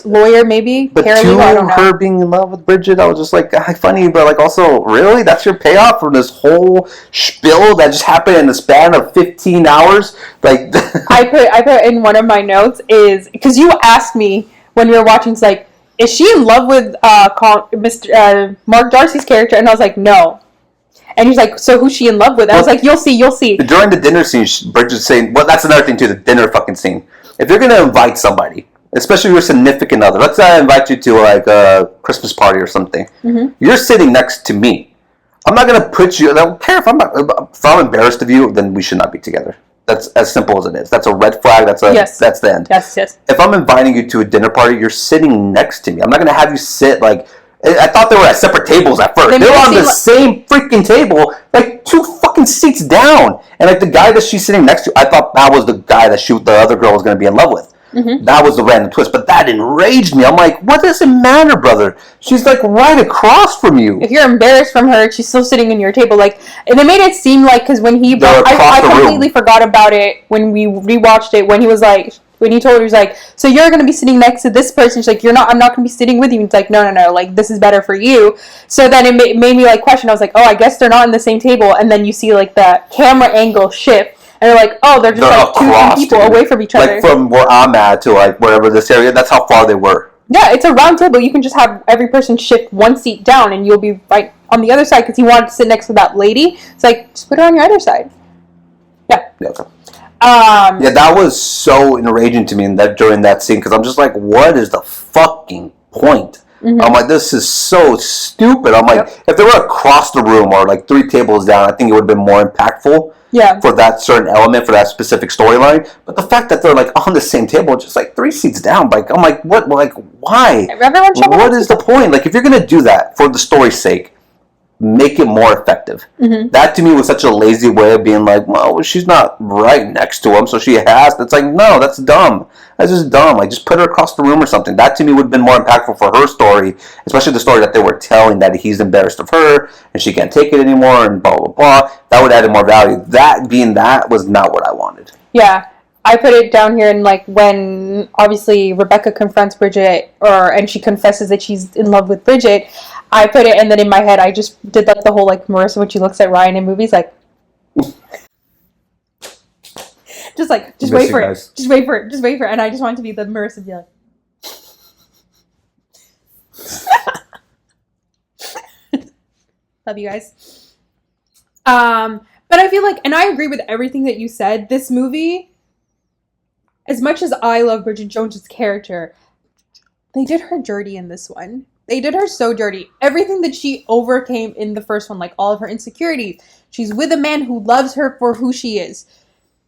lawyer, maybe. But paralegal, I don't know. her being in love with Bridget, I was just like, funny, but like also, really, that's your payoff from this whole spiel that just happened in the span of 15 hours. Like, I put in one of my notes is because you asked me when we were watching, it's like, is she in love with Mr. Mark Darcy's character? And I was like, no. And he's like, so who's she in love with? I was like, you'll see. During the dinner scene, Bridget's saying, well, that's another thing too, the dinner fucking scene. If you're going to invite somebody, especially your significant other, let's say I invite you to like a Christmas party or something. You're sitting next to me. I'm not going to put you, I don't care if I'm embarrassed of you, then we should not be together. That's as simple as it is. That's a red flag. That's the end. Yes. If I'm inviting you to a dinner party, you're sitting next to me. I'm not going to have you sit like, I thought they were at separate tables at first. They were on the same freaking table, like 2 fucking seats down. And like the guy that she's sitting next to, I thought that was the guy that the other girl was going to be in love with. That was the random twist. But that enraged me. I'm like, what does it matter, brother? She's like right across from you. If you're embarrassed from her, she's still sitting in your table. Like, and it made it seem like, because when I completely forgot about it when we rewatched it, when he was like, when he told her, he was like, so you're going to be sitting next to this person. She's like, I'm not going to be sitting with you. It's like, no, like, this is better for you. So then it made me, like, question. I was like, oh, I guess they're not in the same table. And then you see, like, the camera angle shift. And they're like, oh, they're just, like, 2 people away from each other. Like, from where I'm at to, like, wherever this area, that's how far they were. Yeah, it's a round table. You can just have every person shift 1 seat down, and you'll be right on the other side because he wanted to sit next to that lady. It's like, just put her on your other side. Yeah. Okay. Yeah, that was so enraging to me during that scene because I'm just like, what is the fucking point? I'm like, this is so stupid. I'm like, if they were across the room or like 3 tables down, I think it would have been more impactful for that certain element, for that specific storyline. But the fact that they're like on the same table, just like 3 seats down, like I'm like, what? Like, why? What is the point? Like, if you're gonna do that for the story's sake, make it more effective. That to me was such a lazy way of being like, well, she's not right next to him, so she has. It's like, no, that's dumb. That's just dumb. Like, just put her across the room or something. That to me would have been more impactful for her story, especially the story that they were telling, that he's embarrassed of her and she can't take it anymore and blah, blah, blah. That would add more value. That was not what I wanted. Yeah. I put it down here, and like when obviously Rebecca confronts Bridget, and she confesses that she's in love with Bridget, I put it, and then in my head I just did like the whole like Marissa when she looks at Ryan in movies, like just wait for it, just wait for it, and I just want to be the Marissa, be like. Love you guys. But I feel like, and I agree with everything that you said. This movie, as much as I love Bridget Jones' character, they did her dirty in this one. They did her so dirty. Everything that she overcame in the first one, like all of her insecurities. She's with a man who loves her for who she is.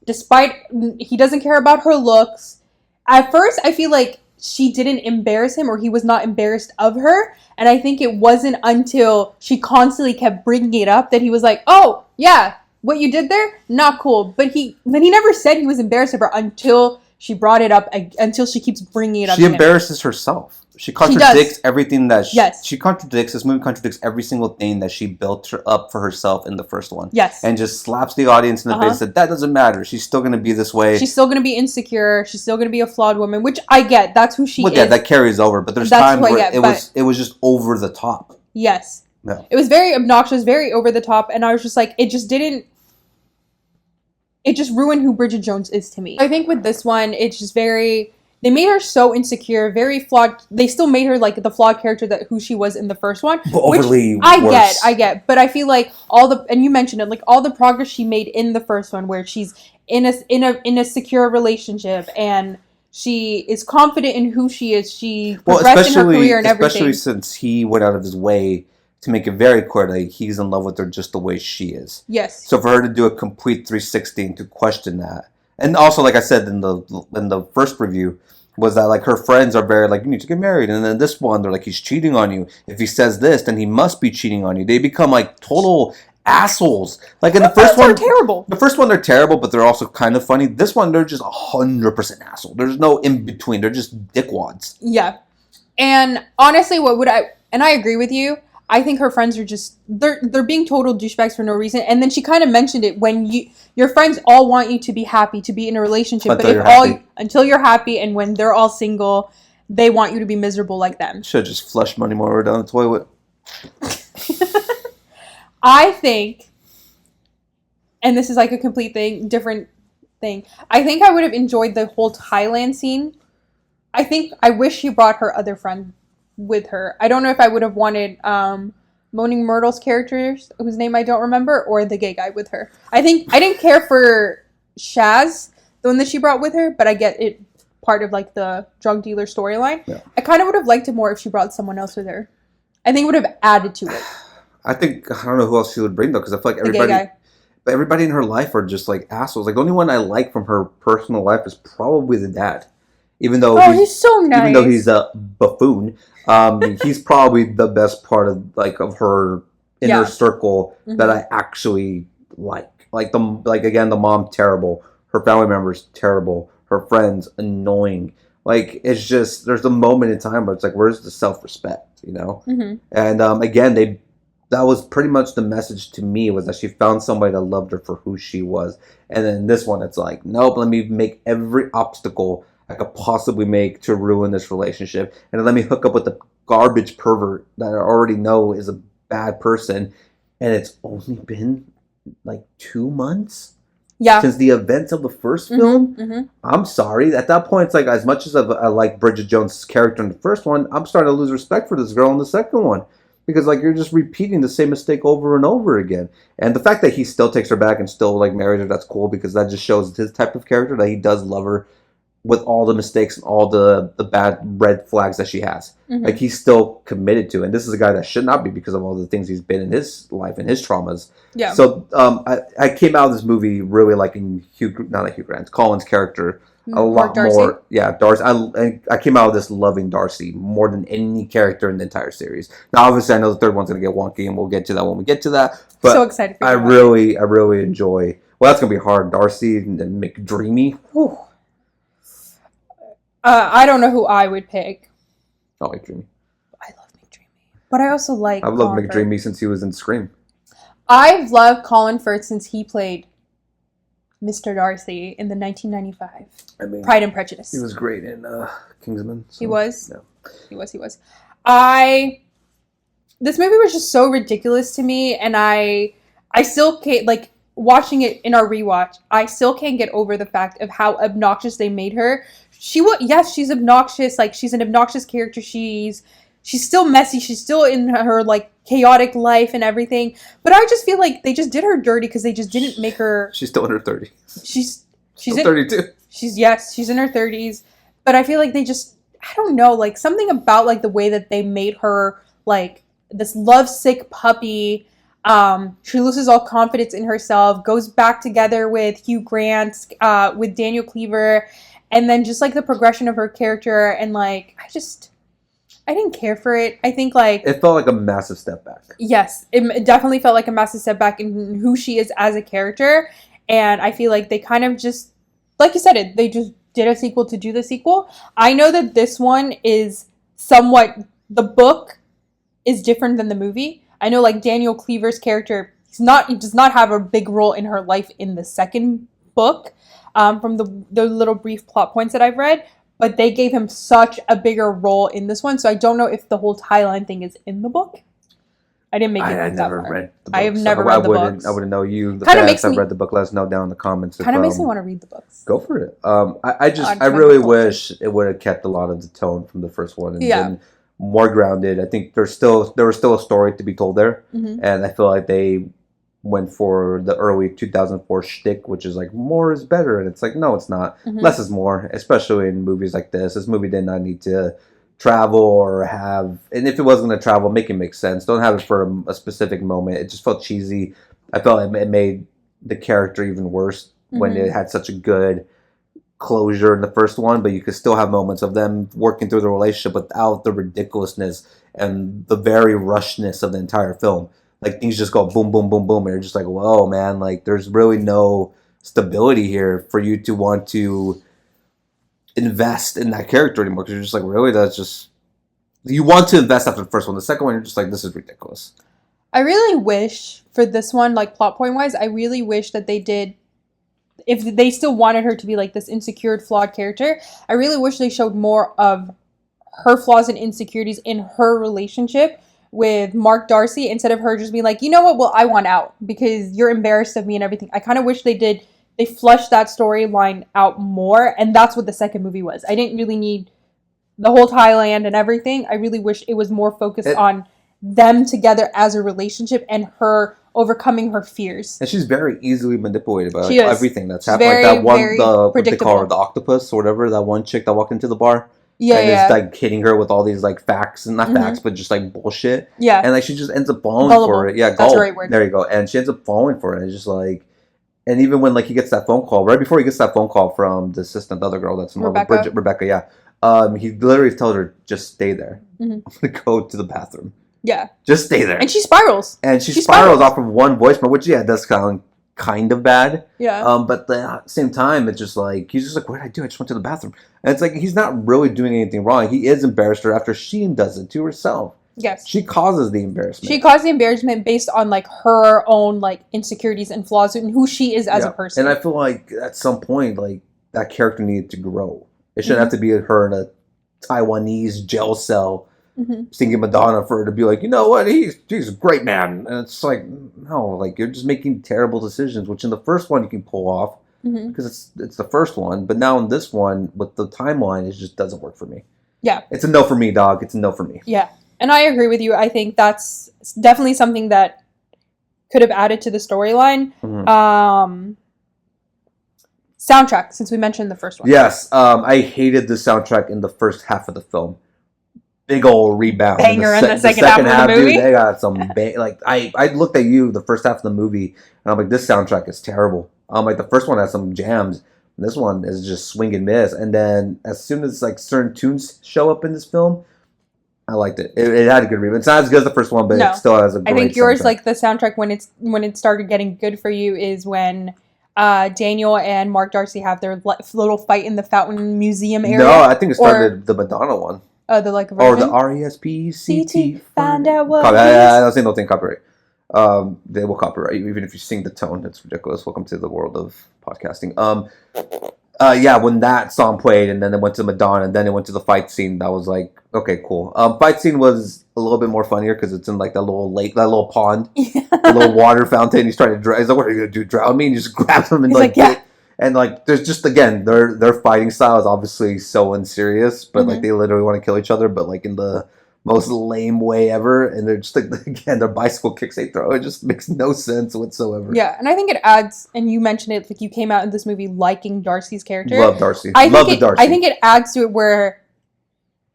Despite, he doesn't care about her looks. At first, I feel like she didn't embarrass him, or he was not embarrassed of her. And I think it wasn't until she constantly kept bringing it up that he was like, oh, yeah, what you did there? Not cool. But he never said he was embarrassed of her until she brought it up, until she keeps bringing it up. She embarrasses herself. She contradicts everything that she contradicts. This movie contradicts every single thing that she built up for herself in the first one. Yes. And just slaps the audience in the face that doesn't matter. She's still going to be this way. She's still going to be insecure. She's still going to be a flawed woman, which I get. That's who she is. Yeah, that carries over. But there's times where it was just over the top. Yes. Yeah. It was very obnoxious, very over the top. And I was just like, it just ruined who Bridget Jones is to me. I think with this one, it's just very... They made her so insecure, very flawed. They still made her like the flawed character that who she was in the first one. But overly worse. I get. But I feel like and you mentioned it, like all the progress she made in the first one, where she's in a secure relationship and she is confident in who she is. She progressed in her career and everything. Especially since he went out of his way to make it very clear that he's in love with her just the way she is. Yes. So for her to do a complete 360 and to question that. And also, like I said in the first review, was that like her friends are very like, you need to get married, and then this one they're like, he's cheating on you. If he says this, then he must be cheating on you. They become like total assholes. Like in the first one, terrible. The first one they're terrible, but they're also kind of funny. This one they're just 100% asshole. There's no in between. They're just dickwads. Yeah, and honestly, and I agree with you. I think her friends are just they're being total douchebags for no reason. And then she kind of mentioned it when your friends all want you to be happy, to be in a relationship, until you're happy, and when they're all single, they want you to be miserable like them. Should have just flushed money more down the toilet. I think, and this is like a different thing. I think I would have enjoyed the whole Thailand scene. I wish she brought her other friend with her. I don't know if I would have wanted Moaning Myrtle's characters, whose name I don't remember, or the gay guy with her. I didn't care for Shaz, the one that she brought with her, but I get it, part of like the drug dealer storyline. Yeah. I kind of would have liked it more if she brought someone else with her. I think it would have added to it. I don't know who else she would bring though, because I feel like everybody in her life are just like assholes. Like the only one I like from her personal life is probably the dad. Even though he's so nice. Even though he's a buffoon, he's probably the best part of her inner circle that I actually like. Again, the mom terrible, her family members terrible, her friends annoying. Like it's just there's a moment in time where it's like, where's the self-respect, you know? Mm-hmm. And again, that was pretty much the message to me, was that she found somebody that loved her for who she was. And then this one, it's like, nope, let me make every obstacle I could possibly make to ruin this relationship, and let me hook up with the garbage pervert that I already know is a bad person. And it's only been like 2 months since the events of the first film. Mm-hmm. I'm sorry, at that point it's like, as much as I like Bridget Jones' character in the first one, I'm starting to lose respect for this girl in the second one, because like you're just repeating the same mistake over and over again. And the fact that he still takes her back and still like marries her, that's cool, because that just shows his type of character, that he does love her with all the mistakes and all the bad red flags that she has. Mm-hmm. Like he's still committed to, and this is a guy that should not be, because of all the things he's been in his life and his traumas. Yeah. So I came out of this movie really liking Colin's character a lot more. Yeah, Darcy. I came out of this loving Darcy more than any character in the entire series. Now, obviously, I know the third one's gonna get wonky, and we'll get to that when we get to that. But so excited for I really enjoy. Well, that's gonna be hard. Darcy and McDreamy. Whew. I don't know who I would pick. I like McDreamy. I love McDreamy. But I also like I've loved McDreamy since he was in Scream. I've loved Colin Firth since he played Mr. Darcy in the 1995 I mean, Pride and Prejudice. he was great in Kingsman. So, He was? Yeah. He was. This movie was just so ridiculous to me, and I still can't, like, watching it in our rewatch, I still can't get over the fact of how obnoxious they made her. Yes, she's obnoxious, like, she's an obnoxious character, she's still messy, she's still in her, like, chaotic life and everything, but I just feel like they just did her dirty because they just didn't make her... She's still in her 30s. She's still 32. She's in her 30s, but I feel like they just, I don't know, like, something about, like, the way that they made her, like, this lovesick puppy. She loses all confidence in herself, goes back together with Hugh Grant, with Daniel Cleaver, and then just, like, the progression of her character, and, like, I didn't care for it. I think, like... It felt like a massive step back. Yes, it definitely felt like a massive step back in who she is as a character, and I feel like they kind of just, like you said, they just did a sequel to do the sequel. I know that this one is somewhat... The book is different than the movie. I know, like, Daniel Cleaver's character, he does not have a big role in her life in the second book, from the little brief plot points that I've read, but they gave him such a bigger role in this one, so I don't know if the whole tie-line thing is in the book. I didn't make it I that never far. read the books. I have never read the books. I wouldn't know you. The Kinda fans makes have me- read the book. Let us know down in the comments. Kind of makes me want to read the books. Go for it. I On really culture. wish it would have kept a lot of the tone from the first one and Yeah. been more grounded. I think there was still a story to be told there, Mhm. and I feel like they went for the early 2004 shtick, which is like more is better, and it's like no, it's not. Mhm. Less is more, especially in movies like this. This movie did not need to travel or have, and if it was going to travel, make it make sense. Don't have it for a specific moment. It just felt cheesy. I felt it made the character even worse when Mhm. it had such a good closure in the first one, but you could still have moments of them working through the relationship without the ridiculousness and the very rushness of the entire film. Like things just go boom, boom, boom, boom, and you're just like, whoa, man! Like there's really no stability here for you to want to invest in that character anymore because you're just like, really, that's just you want to invest after the first one. The second one, you're just like, this is ridiculous. I really wish for this one, like plot point wise, I really wish that they did, if they still wanted her to be like this insecure, flawed character, I really wish they showed more of her flaws and insecurities in her relationship with Mark Darcy instead of her just being like, you know what, well, I want out because you're embarrassed of me and everything. I kind of wish they flushed that storyline out more, and that's what the second movie was. I didn't really need the whole Thailand and everything. I really wish it was more focused on them together as a relationship and her overcoming her fears. And she's very easily manipulated by She is. everything that's She's happening. Like very, that one, very what they predictable. call her, the octopus or whatever, that one chick that walked into the bar. Yeah, and yeah. is like hitting her with all these like facts, and not Mhm. facts, but just like bullshit. Yeah. And like she just ends up falling Gullible. for it. Yeah, That's the right word. There you go. And she ends up falling for it. And it's just like, and even when like he gets that phone call, right before he gets that phone call from the assistant, the other girl that's more Rebecca, yeah. He literally tells her, just stay there. Mhm. I'm gonna go to the bathroom. Yeah. Just stay there. And she spirals. And she spirals off of one voicemail, which yeah, does sound kind of bad. Yeah. But at the same time, it's just like he's just like, what did I do? I just went to the bathroom. And it's like he's not really doing anything wrong. He is embarrassed her after she does it to herself. Yes. She causes the embarrassment. She caused the embarrassment based on like her own like insecurities and flaws and who she is as a person. And I feel like at some point, like that character needed to grow. It shouldn't Mm-hmm. have to be her in a Taiwanese jail cell Mm-hmm. singing Madonna for her to be like, you know what, he's a great man. And it's like, no, like you're just making terrible decisions, which in the first one you can pull off Mm-hmm. because it's the first one. But now in this one, with the timeline, it just doesn't work for me. Yeah. It's a no for me, dog. It's a no for me. Yeah. And I agree with you. I think that's definitely something that could have added to the storyline. Mhm. Soundtrack, since we mentioned the first one. Yes, I hated the soundtrack in the first half of the film. Big old rebound. Banger in the second half of the movie. Dude, they got some like I looked at you the first half of the movie and I'm like, this soundtrack is terrible. Like the first one has some jams. And this one is just swing and miss. And then as soon as like certain tunes show up in this film, I liked it. It had a good rebound. It's not as good as the first one, but No. it still has a great I think yours, soundtrack. like the soundtrack when it started getting good for you is when Daniel and Mark Darcy have their little fight in the Fountain Museum area. No, I think it started the Madonna one. The like Or version. the RESPCT. Find out what I don't say no thing copyright. They will copyright you even if you sing the tone. It's ridiculous. Welcome to the world of podcasting. Yeah, when that song played, and then it went to Madonna, and then it went to the fight scene. That was like, okay, cool. Fight scene was a little bit more funnier because it's in like that little lake, that little pond, a little water fountain. He's trying to drown. He's like, "What are you gonna do? Drown me?" And you just grab him and He's like, yeah. And like, there's just again, their fighting style is obviously so unserious, but like they literally want to kill each other, but like in the most lame way ever, and they're just like again their bicycle kicks they throw. It just makes no sense whatsoever. Yeah, and I think it adds, and you mentioned it, like you came out in this movie liking Darcy's character. Love Darcy. Darcy. I think it adds to it where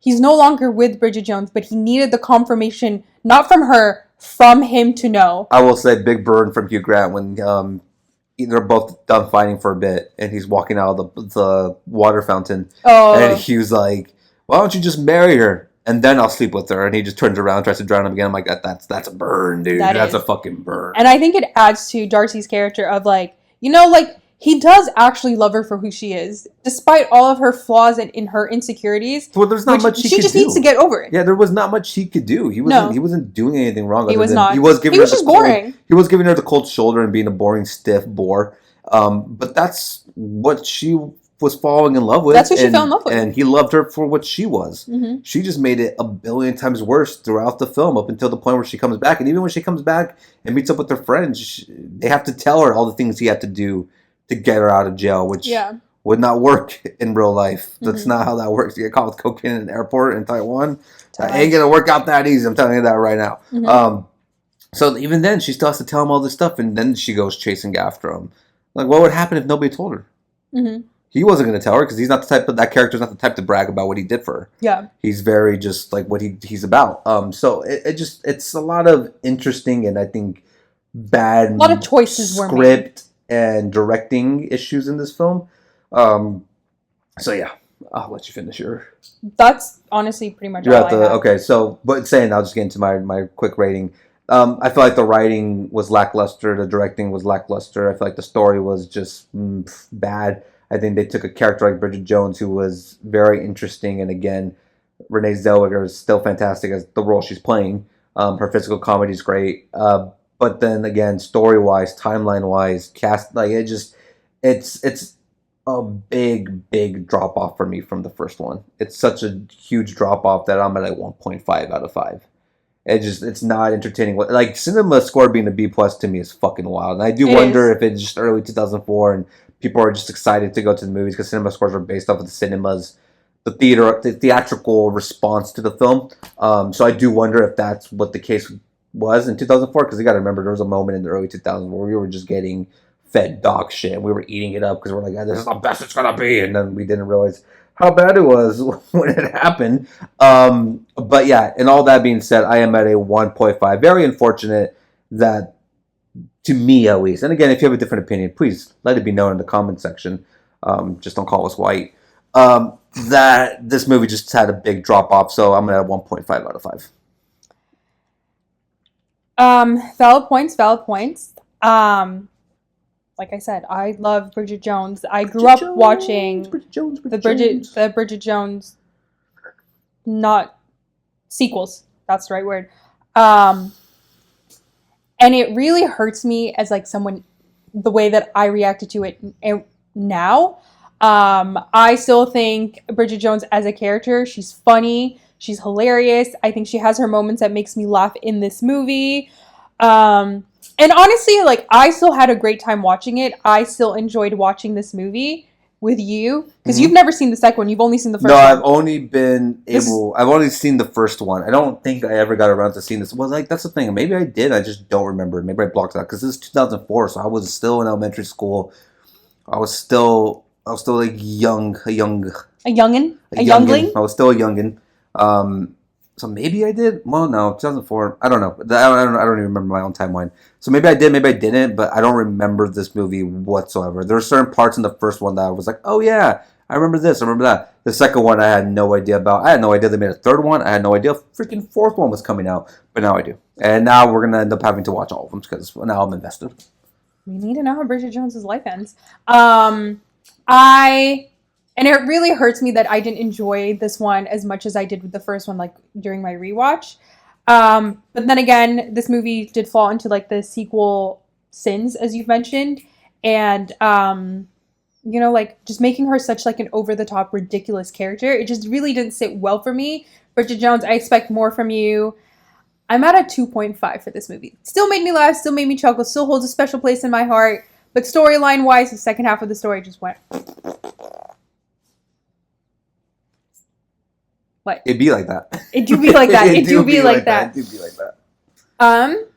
he's no longer with Bridget Jones, but he needed the confirmation, not from her, from him to know. I will say big burn from Hugh Grant when they're both done fighting for a bit, and he's walking out of the water fountain, and he was like, "Why don't you just marry her? And then I'll sleep with her." And he just turns around and tries to drown him again. I'm like, that's a burn, dude. That's a fucking burn. And I think it adds to Darcy's character of like, like he does actually love her for who she is, despite all of her flaws and in her insecurities. Well, there's not much she could do. She just needs to get over it. Yeah, there was not much he could do. He wasn't doing anything wrong. He was not. He was just boring. He was giving her the cold shoulder and being a boring, stiff bore. But that's what she was falling in love with. That's what she fell in love with. And he loved her for what she was. Mm-hmm. She just made it a billion times worse throughout the film up until the point where she comes back. And even when she comes back and meets up with her friends, they have to tell her all the things he had to do to get her out of jail, which would not work in real life. That's not how that works. You get caught with cocaine in an airport in Taiwan. That ain't going to work out that easy. I'm telling you that right now. Mm-hmm. So even then, she still has to tell him all this stuff. And then she goes chasing after him. Like, what would happen if nobody told her? Mm-hmm. He wasn't going to tell her because he's not the type of, that character's not the type to brag about what he did for her. Yeah. He's very just like what he's about. So it's a lot of interesting and I think bad a lot of choices were made. Script and directing issues in this film. So yeah, I'll let you finish your. That's honestly pretty much all I have. Okay, so but saying I'll just get into my quick rating. I feel like the writing was lackluster, the directing was lackluster. I feel like the story was just bad. I think they took a character like Bridget Jones, who was very interesting, and again, Renee Zellweger is still fantastic as the role she's playing. Her physical comedy is great, but then again, story wise, timeline wise, cast like it's a big drop off for me from the first one. It's such a huge drop off that I'm at like 1.5 out of 5. It's not entertaining. Like cinema score being a B+ to me is fucking wild, and I do wonder if it's just early 2004 and people are just excited to go to the movies because cinema scores are based off of the cinemas, the theatrical response to the film. So I do wonder if that's what the case was in 2004, because you got to remember there was a moment in the early 2000s where we were just getting fed dog shit and we were eating it up because we're like, this is the best it's gonna be, and then we didn't realize how bad it was when it happened. But yeah, and all that being said, I am at a 1.5. Very unfortunate that, to me at least, and again, if you have a different opinion, please let it be known in the comment section. Just don't call us white. That this movie just had a big drop off, so I'm at a 1.5 out of 5. Valid points. Like I said, I love Bridget Jones. I grew up watching the Bridget Jones, not sequels. That's the right word. And it really hurts me as like someone, the way that I reacted to it now. I still think Bridget Jones as a character, she's funny, she's hilarious. I think she has her moments that makes me laugh in this movie. And honestly, like, I still had a great time watching it. I still enjoyed watching this movie with you, because you've never seen the second one. You've only seen the first one. No, I've only seen the first one. I don't think I ever got around to seeing this. Well, like, that's the thing. Maybe I did. I just don't remember. Maybe I blocked it out because this is 2004, so I was still in elementary school. I was still like a youngling. I was still a youngin. So maybe I did. Well, no, 2004. I don't know. I don't even remember my own timeline. So maybe I did, maybe I didn't. But I don't remember this movie whatsoever. There are certain parts in the first one that I was like, oh yeah, I remember this. I remember that. The second one I had no idea about. I had no idea they made a third one. I had no idea a freaking fourth one was coming out. But now I do. And now we're gonna end up having to watch all of them because now I'm invested. We need to know how Bridget Jones's life ends. And it really hurts me that I didn't enjoy this one as much as I did with the first one, like, during my rewatch. But then again, this movie did fall into like the sequel sins, as you've mentioned, and like just making her such like an over the top ridiculous character. It just really didn't sit well for me. Bridget Jones, I expect more from you. I'm at a 2.5 for this movie. Still made me laugh, still made me chuckle, still holds a special place in my heart. But storyline wise, the second half of the story just went. What? It'd be like that. It do be like that. It do be like that. It do be like that.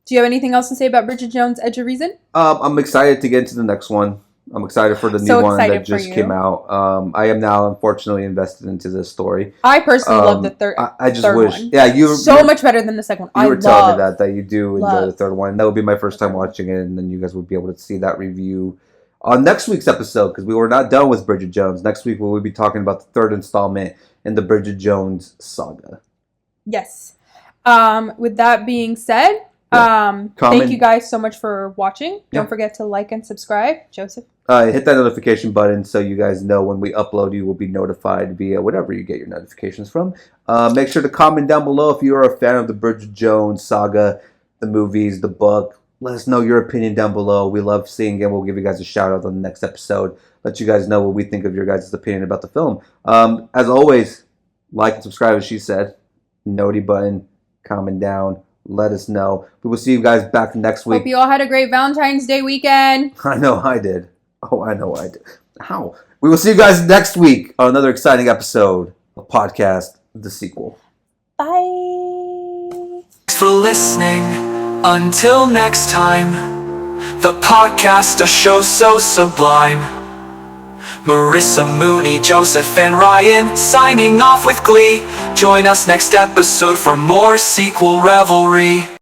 Do you have anything else to say about Bridget Jones' Edge of Reason? I'm excited to get into the next one. I'm excited for the new one that just came out. I am now unfortunately invested into this story. I personally love the third. I just third wish, one. yeah, you so much better than the second one. You were telling me that you do enjoy the third one. That would be my first time watching it, and then you guys would be able to see that review on next week's episode because we were not done with Bridget Jones. Next week we will be talking about the third installment in the Bridget Jones saga. Yes. With that being said, thank you guys so much for watching. Don't forget to like and subscribe. Joseph? Hit that notification button so you guys know when we upload. You will be notified via whatever you get your notifications from. Make sure to comment down below if you are a fan of the Bridget Jones saga, the movies, the book. Let us know your opinion down below. We love seeing it. We'll give you guys a shout out on the next episode. Let you guys know what we think of your guys' opinion about the film. As always, like and subscribe, as she said. Noti button, comment down. Let us know. We will see you guys back next week. Hope you all had a great Valentine's Day weekend. I know I did. Oh, I know I did. How? We will see you guys next week on another exciting episode of Podcast The Sequel. Bye. Thanks for listening. Until next time, the podcast, a show so sublime. Marissa, Mooney, Joseph, and Ryan signing off with glee. Join us next episode for more sequel revelry.